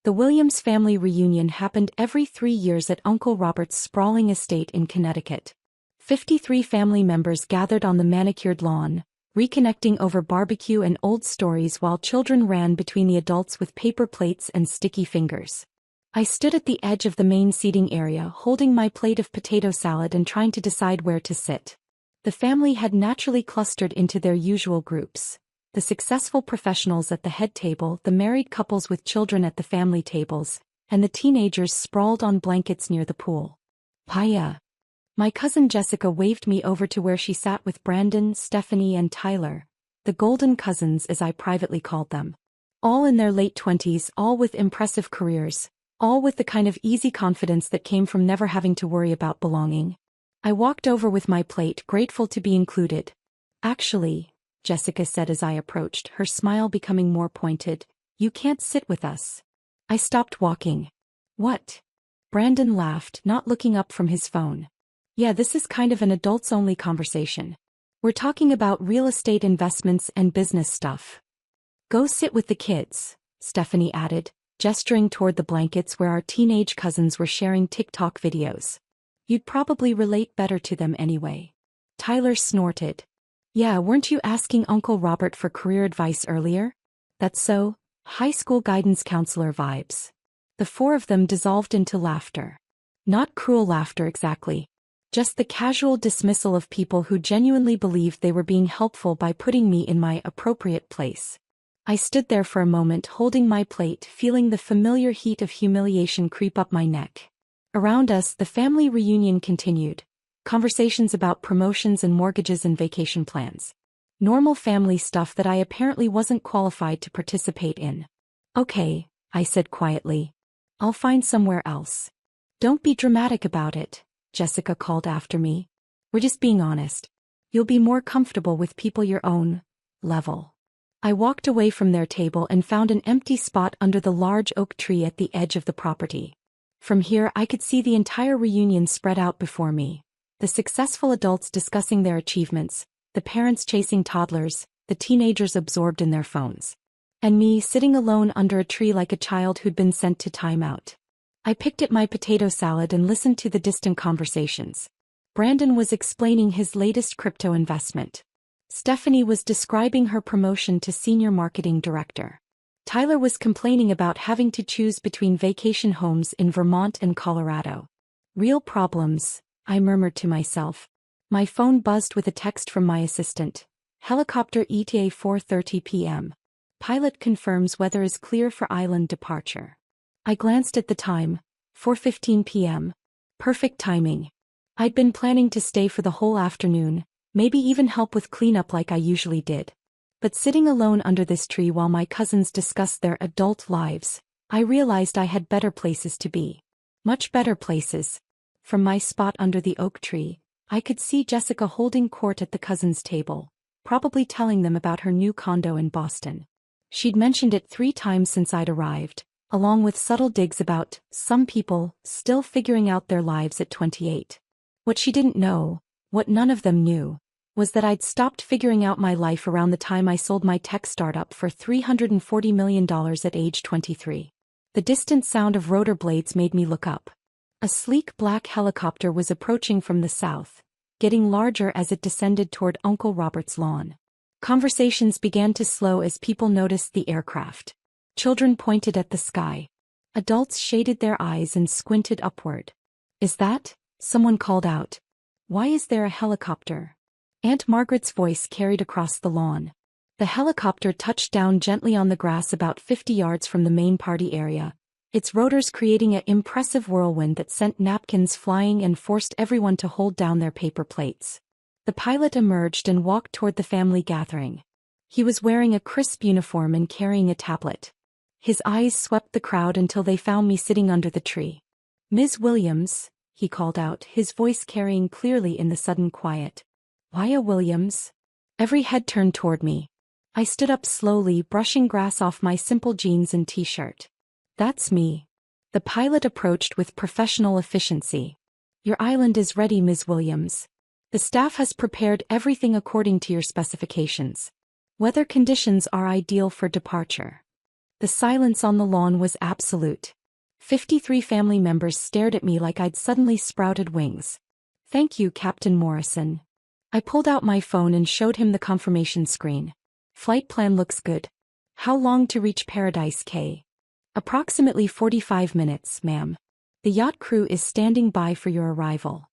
The Williams family reunion happened every 3 years at Uncle Robert's sprawling estate in Connecticut. 53 family members gathered on the manicured lawn, reconnecting over barbecue and old stories while children ran between the adults with paper plates and sticky fingers. I stood at the edge of the main seating area holding my plate of potato salad and trying to decide where to sit. The family had naturally clustered into their usual groups. The successful professionals at the head table, the married couples with children at the family tables, and the teenagers sprawled on blankets near the pool. Hiya. My cousin Jessica waved me over to where she sat with Brandon, Stephanie and Tyler, the golden cousins as I privately called them. All in their late 20s, all with impressive careers, all with the kind of easy confidence that came from never having to worry about belonging. I walked over with my plate, grateful to be included. Actually, Jessica said as I approached, her smile becoming more pointed, you can't sit with us. I stopped walking. What? Brandon laughed, not looking up from his phone. Yeah, this is kind of an adults-only conversation. We're talking about real estate investments and business stuff. Go sit with the kids, Stephanie added, gesturing toward the blankets where our teenage cousins were sharing TikTok videos. You'd probably relate better to them anyway. Tyler snorted. Yeah, weren't you asking Uncle Robert for career advice earlier? That's so, high school guidance counselor vibes. The four of them dissolved into laughter. Not cruel laughter exactly. Just the casual dismissal of people who genuinely believed they were being helpful by putting me in my appropriate place. I stood there for a moment holding my plate, feeling the familiar heat of humiliation creep up my neck. Around us, the family reunion continued. Conversations about promotions and mortgages and vacation plans. Normal family stuff that I apparently wasn't qualified to participate in. Okay, I said quietly. I'll find somewhere else. Don't be dramatic about it, Jessica called after me. We're just being honest. You'll be more comfortable with people your own level. I walked away from their table and found an empty spot under the large oak tree at the edge of the property. From here I could see the entire reunion spread out before me. The successful adults discussing their achievements, the parents chasing toddlers, the teenagers absorbed in their phones. And me sitting alone under a tree like a child who'd been sent to timeout. I picked at my potato salad and listened to the distant conversations. Brandon was explaining his latest crypto investment. Stephanie was describing her promotion to senior marketing director. Tyler was complaining about having to choose between vacation homes in Vermont and Colorado. Real problems, I murmured to myself. My phone buzzed with a text from my assistant. Helicopter ETA 4:30 p.m. Pilot confirms weather is clear for island departure. I glanced at the time, 4:15 p.m. Perfect timing. I'd been planning to stay for the whole afternoon, maybe even help with cleanup like I usually did. But sitting alone under this tree while my cousins discussed their adult lives, I realized I had better places to be. Much better places. From my spot under the oak tree, I could see Jessica holding court at the cousins' table, probably telling them about her new condo in Boston. She'd mentioned it 3 times since I'd arrived, along with subtle digs about some people still figuring out their lives at 28. What she didn't know, what none of them knew, was that I'd stopped figuring out my life around the time I sold my tech startup for $340 million at age 23. The distant sound of rotor blades made me look up. A sleek black helicopter was approaching from the south, getting larger as it descended toward Uncle Robert's lawn. Conversations began to slow as people noticed the aircraft. Children pointed at the sky. Adults shaded their eyes and squinted upward. Is that? Someone called out. Why is there a helicopter? Aunt Margaret's voice carried across the lawn. The helicopter touched down gently on the grass about 50 yards from the main party area, its rotors creating an impressive whirlwind that sent napkins flying and forced everyone to hold down their paper plates. The pilot emerged and walked toward the family gathering. He was wearing a crisp uniform and carrying a tablet. His eyes swept the crowd until they found me sitting under the tree. Ms. Williams, he called out, his voice carrying clearly in the sudden quiet. Why Williams? Every head turned toward me. I stood up slowly, brushing grass off my simple jeans and t-shirt. That's me. The pilot approached with professional efficiency. Your island is ready, Ms. Williams. The staff has prepared everything according to your specifications. Weather conditions are ideal for departure. The silence on the lawn was absolute. 53 family members stared at me like I'd suddenly sprouted wings. "Thank you, Captain Morrison." I pulled out my phone and showed him the confirmation screen. "Flight plan looks good. How long to reach Paradise Cay?" "Approximately 45 minutes, ma'am. The yacht crew is standing by for your arrival."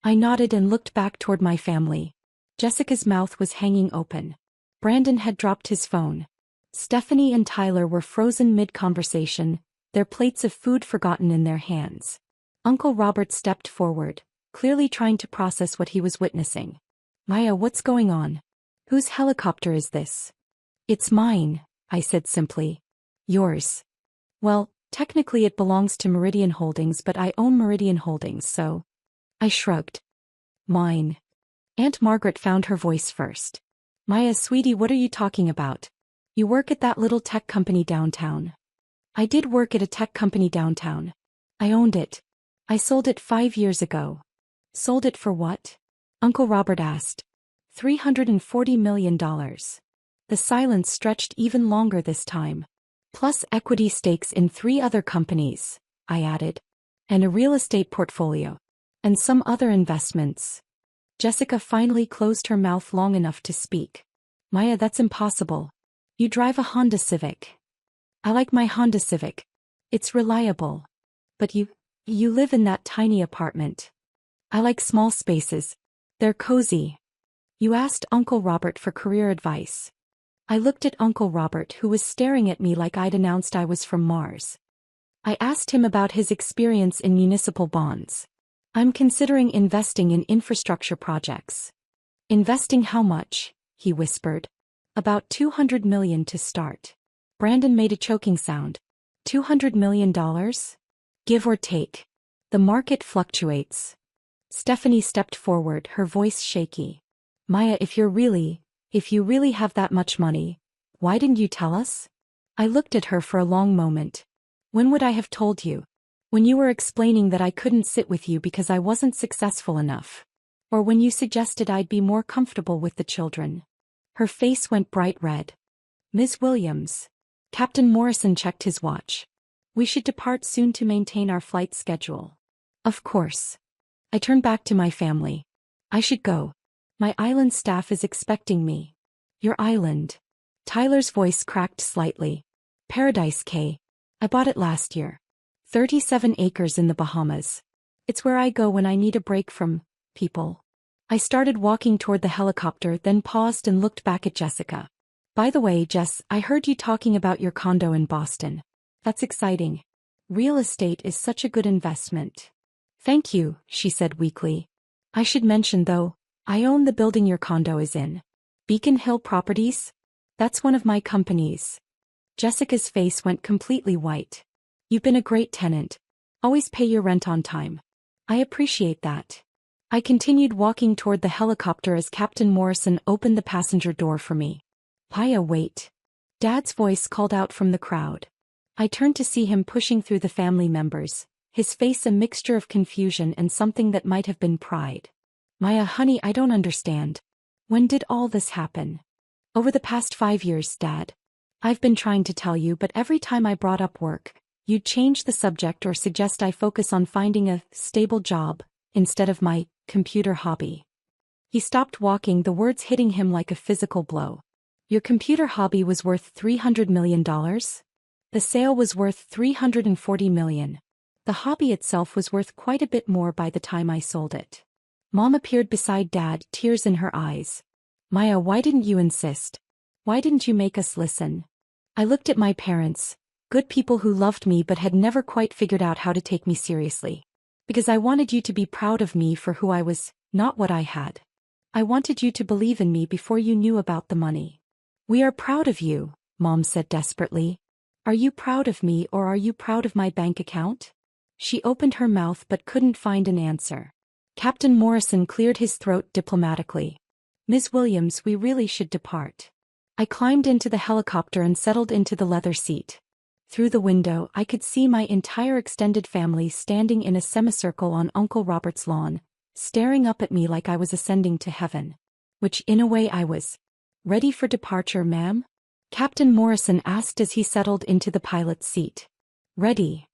I nodded and looked back toward my family. Jessica's mouth was hanging open. Brandon had dropped his phone. Stephanie and Tyler were frozen mid-conversation, their plates of food forgotten in their hands. Uncle Robert stepped forward, clearly trying to process what he was witnessing. "Maya, what's going on? Whose helicopter is this?" "It's mine," I said simply. "Yours?" "Well, technically it belongs to Meridian Holdings, but I own Meridian Holdings, so..." I shrugged. "Mine." Aunt Margaret found her voice first. "Maya, sweetie, what are you talking about? You work at that little tech company downtown." "I did work at a tech company downtown. I owned it. I sold it 5 years ago." "Sold it for what?" Uncle Robert asked. $340 million. The silence stretched even longer this time. "Plus equity stakes in 3 other companies," I added. "And a real estate portfolio. And some other investments." Jessica finally closed her mouth long enough to speak. "Maya, that's impossible. You drive a Honda Civic." "I like my Honda Civic. It's reliable. But you live in that tiny apartment." "I like small spaces. They're cozy." "You asked Uncle Robert for career advice." I looked at Uncle Robert, who was staring at me like I'd announced I was from Mars. I asked him about his experience in municipal bonds. "I'm considering investing in infrastructure projects." "Investing how much?" he whispered. "About $200 million to start." Brandon made a choking sound. $200 million? Give or take. The market fluctuates. Stephanie stepped forward, her voice shaky. "Maya, if you really have that much money, why didn't you tell us?" I looked at her for a long moment. "When would I have told you? When you were explaining that I couldn't sit with you because I wasn't successful enough? Or when you suggested I'd be more comfortable with the children?" Her face went bright red. "Ms. Williams." Captain Morrison checked his watch. "We should depart soon to maintain our flight schedule." "Of course." I turned back to my family. "I should go. My island staff is expecting me." "Your island?" Tyler's voice cracked slightly. "Paradise Cay. I bought it last year. 37 acres in the Bahamas. It's where I go when I need a break from people." I started walking toward the helicopter, then paused and looked back at Jessica. "By the way, Jess, I heard you talking about your condo in Boston. That's exciting. Real estate is such a good investment." "Thank you," she said weakly. "I should mention, though, I own the building your condo is in. Beacon Hill Properties? That's one of my companies." Jessica's face went completely white. "You've been a great tenant. Always pay your rent on time." "I appreciate that." I continued walking toward the helicopter as Captain Morrison opened the passenger door for me. "Maya, wait." Dad's voice called out from the crowd. I turned to see him pushing through the family members, his face a mixture of confusion and something that might have been pride. "Maya, honey, I don't understand. When did all this happen?" "Over the past 5 years, Dad. I've been trying to tell you, but every time I brought up work, you'd change the subject or suggest I focus on finding a stable job instead of my computer hobby." He stopped walking, the words hitting him like a physical blow. "Your computer hobby was worth $300 million? The sale was worth $340 million. The hobby itself was worth quite a bit more by the time I sold it." Mom appeared beside Dad, tears in her eyes. "Maya, why didn't you insist? Why didn't you make us listen?" I looked at my parents, good people who loved me but had never quite figured out how to take me seriously. "Because I wanted you to be proud of me for who I was, not what I had. I wanted you to believe in me before you knew about the money." "We are proud of you," Mom said desperately. "Are you proud of me, or are you proud of my bank account?" She opened her mouth but couldn't find an answer. Captain Morrison cleared his throat diplomatically. "Ms. Williams, we really should depart." I climbed into the helicopter and settled into the leather seat. Through the window, I could see my entire extended family standing in a semicircle on Uncle Robert's lawn, staring up at me like I was ascending to heaven. Which in a way I was. "Ready for departure, ma'am?" Captain Morrison asked as he settled into the pilot's seat. Ready.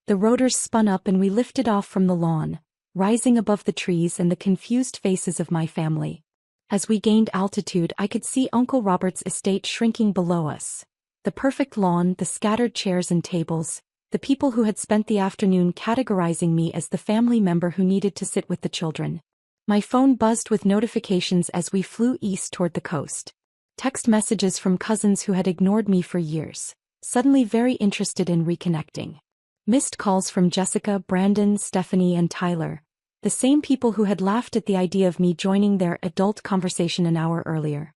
The rotors spun up and we lifted off from the lawn, rising above the trees and the confused faces of my family. As we gained altitude, I could see Uncle Robert's estate shrinking below us. The perfect lawn, the scattered chairs and tables, the people who had spent the afternoon categorizing me as the family member who needed to sit with the children. My phone buzzed with notifications as we flew east toward the coast. Text messages from cousins who had ignored me for years, suddenly very interested in reconnecting. Missed calls from Jessica, Brandon, Stephanie, and Tyler, the same people who had laughed at the idea of me joining their adult conversation an hour earlier.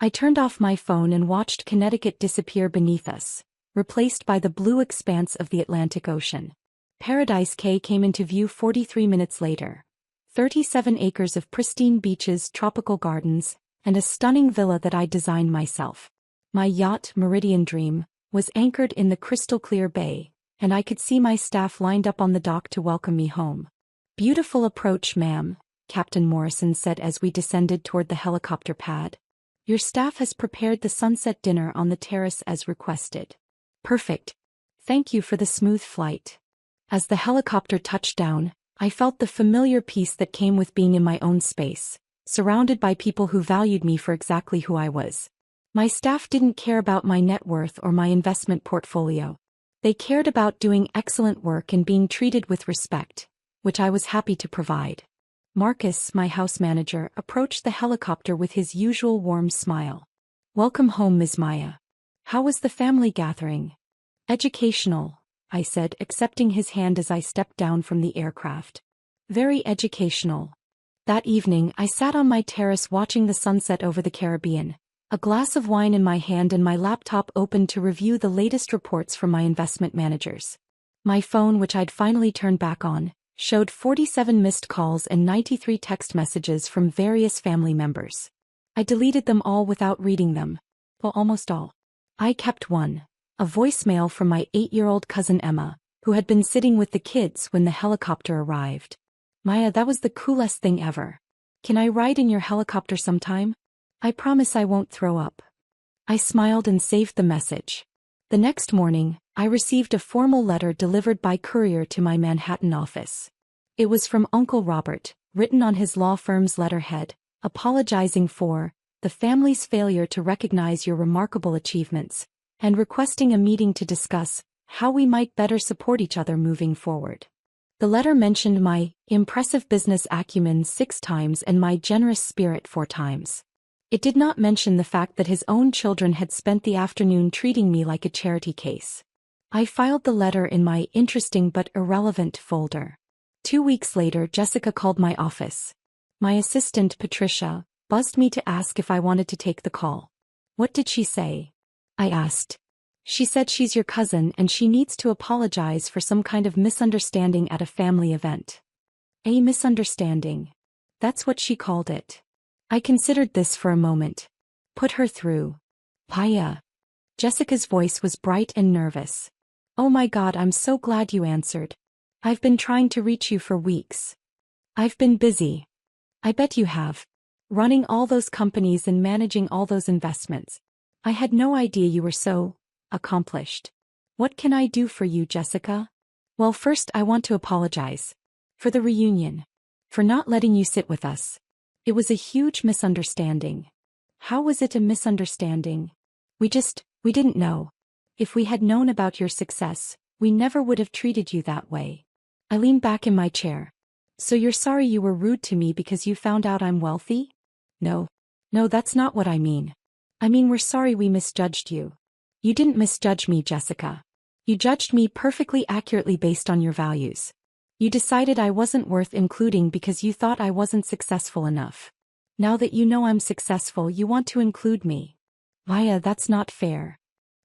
I turned off my phone and watched Connecticut disappear beneath us, replaced by the blue expanse of the Atlantic Ocean. Paradise Cay came into view 43 minutes later. 37 acres of pristine beaches, tropical gardens, and a stunning villa that I designed myself. My yacht, Meridian Dream, was anchored in the crystal-clear bay, and I could see my staff lined up on the dock to welcome me home. "Beautiful approach, ma'am," Captain Morrison said as we descended toward the helicopter pad. "Your staff has prepared the sunset dinner on the terrace as requested." "Perfect. Thank you for the smooth flight." As the helicopter touched down, I felt the familiar peace that came with being in my own space, surrounded by people who valued me for exactly who I was. My staff didn't care about my net worth or my investment portfolio. They cared about doing excellent work and being treated with respect, which I was happy to provide. Marcus, my house manager, approached the helicopter with his usual warm smile. "Welcome home, Ms. Maya. How was the family gathering?" "Educational," I said, accepting his hand as I stepped down from the aircraft. "Very educational." That evening, I sat on my terrace watching the sunset over the Caribbean, a glass of wine in my hand and my laptop open to review the latest reports from my investment managers. My phone, which I'd finally turned back on, showed 47 missed calls and 93 text messages from various family members. I deleted them all without reading them. Well, almost all. I kept one, a voicemail from my 8-year-old cousin Emma, who had been sitting with the kids when the helicopter arrived. "Maya, that was the coolest thing ever. Can I ride in your helicopter sometime? I promise I won't throw up." I smiled and saved the message. The next morning, I received a formal letter delivered by courier to my Manhattan office. It was from Uncle Robert, written on his law firm's letterhead, apologizing for the family's failure to recognize your remarkable achievements, and requesting a meeting to discuss how we might better support each other moving forward. The letter mentioned my impressive business acumen 6 times and my generous spirit 4 times. It did not mention the fact that his own children had spent the afternoon treating me like a charity case. I filed the letter in my interesting but irrelevant folder. 2 weeks later, Jessica called my office. My assistant, Patricia, buzzed me to ask if I wanted to take the call. "What did she say?" I asked. "She said she's your cousin and she needs to apologize for some kind of misunderstanding at a family event." "A misunderstanding." That's what she called it. I considered this for a moment. "Put her through." "Paya." Jessica's voice was bright and nervous. "Oh my God, I'm so glad you answered. I've been trying to reach you for weeks. I've been busy." "I bet you have. Running all those companies and managing all those investments. I had no idea you were so accomplished. What can I do for you, Jessica?" "Well, first I want to apologize. For the reunion. For not letting you sit with us. It was a huge misunderstanding." "How was it a misunderstanding?" We didn't know. If we had known about your success, we never would have treated you that way." I leaned back in my chair. "So you're sorry you were rude to me because you found out I'm wealthy?" No, that's not what I mean. I mean we're sorry we misjudged you." "You didn't misjudge me, Jessica. You judged me perfectly accurately based on your values. You decided I wasn't worth including because you thought I wasn't successful enough. Now that you know I'm successful, you want to include me. Maya, that's not fair."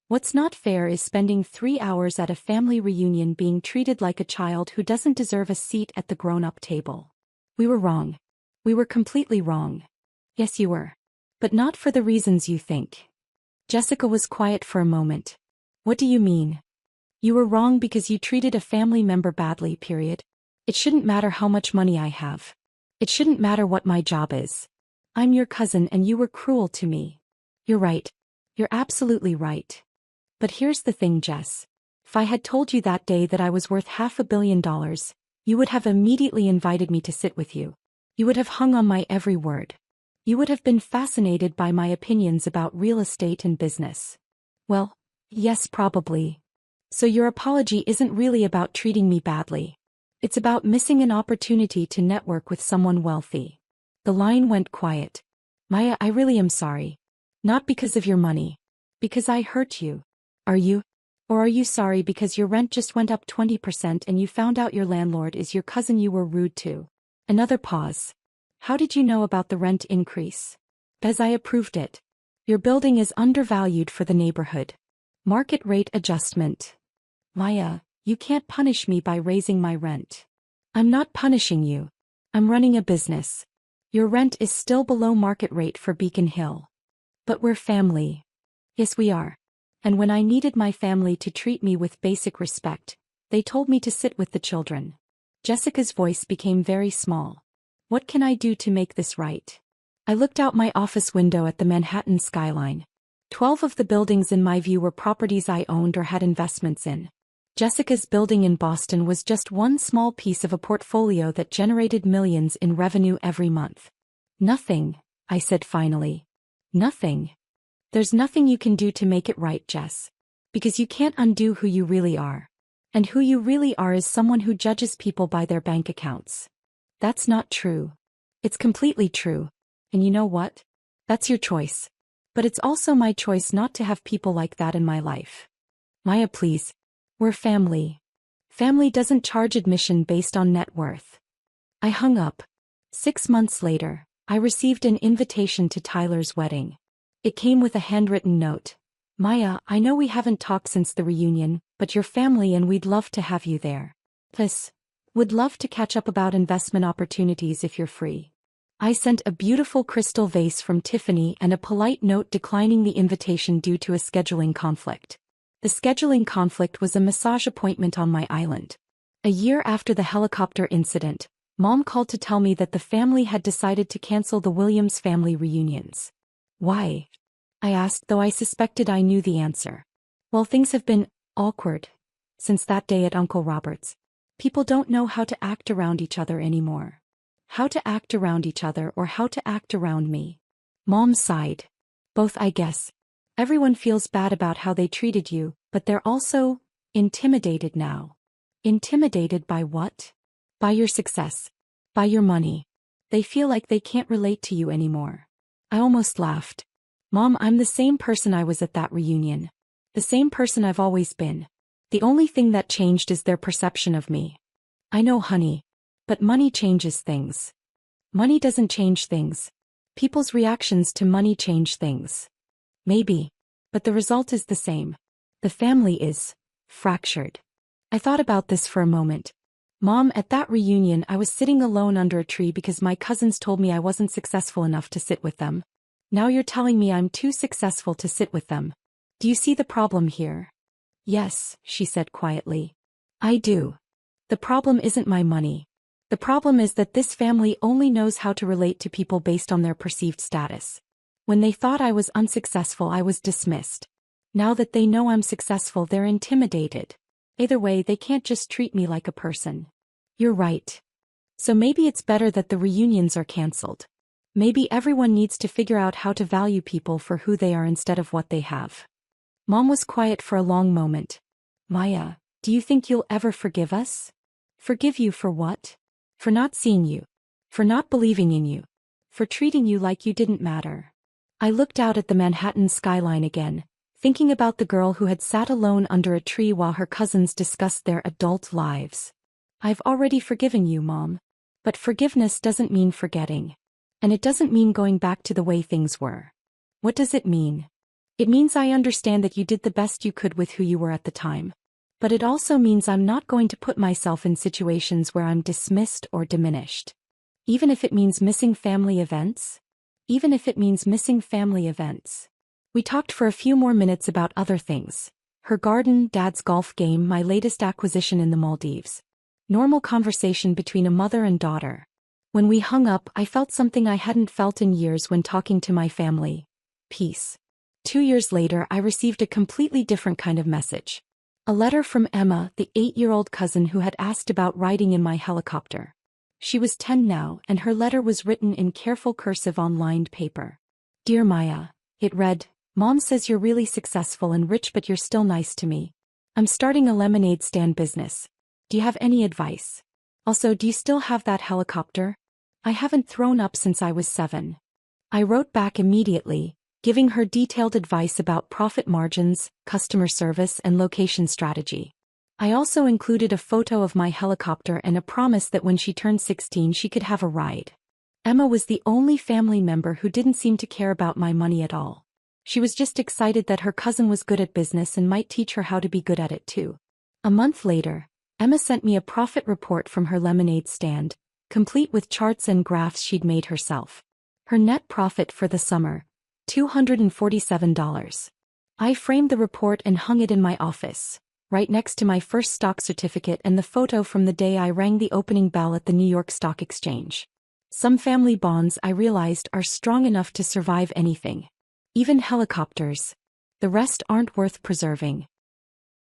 "What's not fair is spending 3 hours at a family reunion being treated like a child who doesn't deserve a seat at the grown-up table." "We were wrong. We were completely wrong." "Yes, you were. But not for the reasons you think." Jessica was quiet for a moment. "What do you mean?" "You were wrong because you treated a family member badly, period. It shouldn't matter how much money I have. It shouldn't matter what my job is. I'm your cousin and you were cruel to me." "You're right. You're absolutely right. But here's the thing, Jess. If I had told you that day that I was worth $500 million, you would have immediately invited me to sit with you. You would have hung on my every word. You would have been fascinated by my opinions about real estate and business. Well, yes, probably. So your apology isn't really about treating me badly. It's about missing an opportunity to network with someone wealthy. The line went quiet. Maya, I really am sorry. Not because of your money. Because I hurt you. Are you? Or are you sorry because your rent just went up 20% and you found out your landlord is your cousin you were rude to? Another pause. How did you know about the rent increase? Because I approved it. Your building is undervalued for the neighborhood. Market rate adjustment. Maya, you can't punish me by raising my rent. I'm not punishing you. I'm running a business. Your rent is still below market rate for Beacon Hill. But we're family. Yes, we are. And when I needed my family to treat me with basic respect, they told me to sit with the children. Jessica's voice became very small. What can I do to make this right? I looked out my office window at the Manhattan skyline. 12 of the buildings in my view were properties I owned or had investments in. Jessica's building in Boston was just one small piece of a portfolio that generated millions in revenue every month. Nothing, I said finally. Nothing. There's nothing you can do to make it right, Jess. Because you can't undo who you really are. And who you really are is someone who judges people by their bank accounts. That's not true. It's completely true. And you know what? That's your choice. But it's also my choice not to have people like that in my life. Maya, please. We're family. Family doesn't charge admission based on net worth. I hung up. 6 months later, I received an invitation to Tyler's wedding. It came with a handwritten note. Maya, I know we haven't talked since the reunion, but you're family and we'd love to have you there. Plus, would love to catch up about investment opportunities if you're free. I sent a beautiful crystal vase from Tiffany and a polite note declining the invitation due to a scheduling conflict. The scheduling conflict was a massage appointment on my island. A year after the helicopter incident, Mom called to tell me that the family had decided to cancel the Williams family reunions. Why? I asked, though I suspected I knew the answer. Well, things have been awkward since that day at Uncle Robert's. People don't know how to act around each other anymore. How to act around each other or how to act around me. Mom sighed. Both, I guess. Everyone feels bad about how they treated you, but they're also intimidated now. Intimidated by what? By your success. By your money. They feel like they can't relate to you anymore. I almost laughed. Mom, I'm the same person I was at that reunion. The same person I've always been. The only thing that changed is their perception of me. I know, honey. But money changes things. Money doesn't change things. People's reactions to money change things. Maybe. But the result is the same. The family is fractured. I thought about this for a moment. Mom, at that reunion I was sitting alone under a tree because my cousins told me I wasn't successful enough to sit with them. Now you're telling me I'm too successful to sit with them. Do you see the problem here? Yes, she said quietly. I do. The problem isn't my money. The problem is that this family only knows how to relate to people based on their perceived status. When they thought I was unsuccessful, I was dismissed. Now that they know I'm successful, they're intimidated. Either way, they can't just treat me like a person. You're right. So maybe it's better that the reunions are canceled. Maybe everyone needs to figure out how to value people for who they are instead of what they have. Mom was quiet for a long moment. Maya, do you think you'll ever forgive us? Forgive you for what? For not seeing you. For not believing in you. For treating you like you didn't matter. I looked out at the Manhattan skyline again, thinking about the girl who had sat alone under a tree while her cousins discussed their adult lives. I've already forgiven you, Mom. But forgiveness doesn't mean forgetting. And it doesn't mean going back to the way things were. What does it mean? It means I understand that you did the best you could with who you were at the time. But it also means I'm not going to put myself in situations where I'm dismissed or diminished. Even if it means missing family events? Even if it means missing family events. We talked for a few more minutes about other things. Her garden, Dad's golf game, my latest acquisition in the Maldives. Normal conversation between a mother and daughter. When we hung up, I felt something I hadn't felt in years when talking to my family. Peace. 2 years later, I received a completely different kind of message. A letter from Emma, the 8-year-old cousin who had asked about riding in my helicopter. She was 10 now, and her letter was written in careful cursive on lined paper. Dear Maya, it read, Mom says you're really successful and rich, but you're still nice to me. I'm starting a lemonade stand business. Do you have any advice? Also, do you still have that helicopter? I haven't thrown up since I was 7. I wrote back immediately, giving her detailed advice about profit margins, customer service, and location strategy. I also included a photo of my helicopter and a promise that when she turned 16 she could have a ride. Emma was the only family member who didn't seem to care about my money at all. She was just excited that her cousin was good at business and might teach her how to be good at it too. A month later, Emma sent me a profit report from her lemonade stand, complete with charts and graphs she'd made herself. Her net profit for the summer, $247. I framed the report and hung it in my office, right next to my first stock certificate and the photo from the day I rang the opening bell at the New York Stock Exchange. Some family bonds, I realized, are strong enough to survive anything. Even helicopters. The rest aren't worth preserving.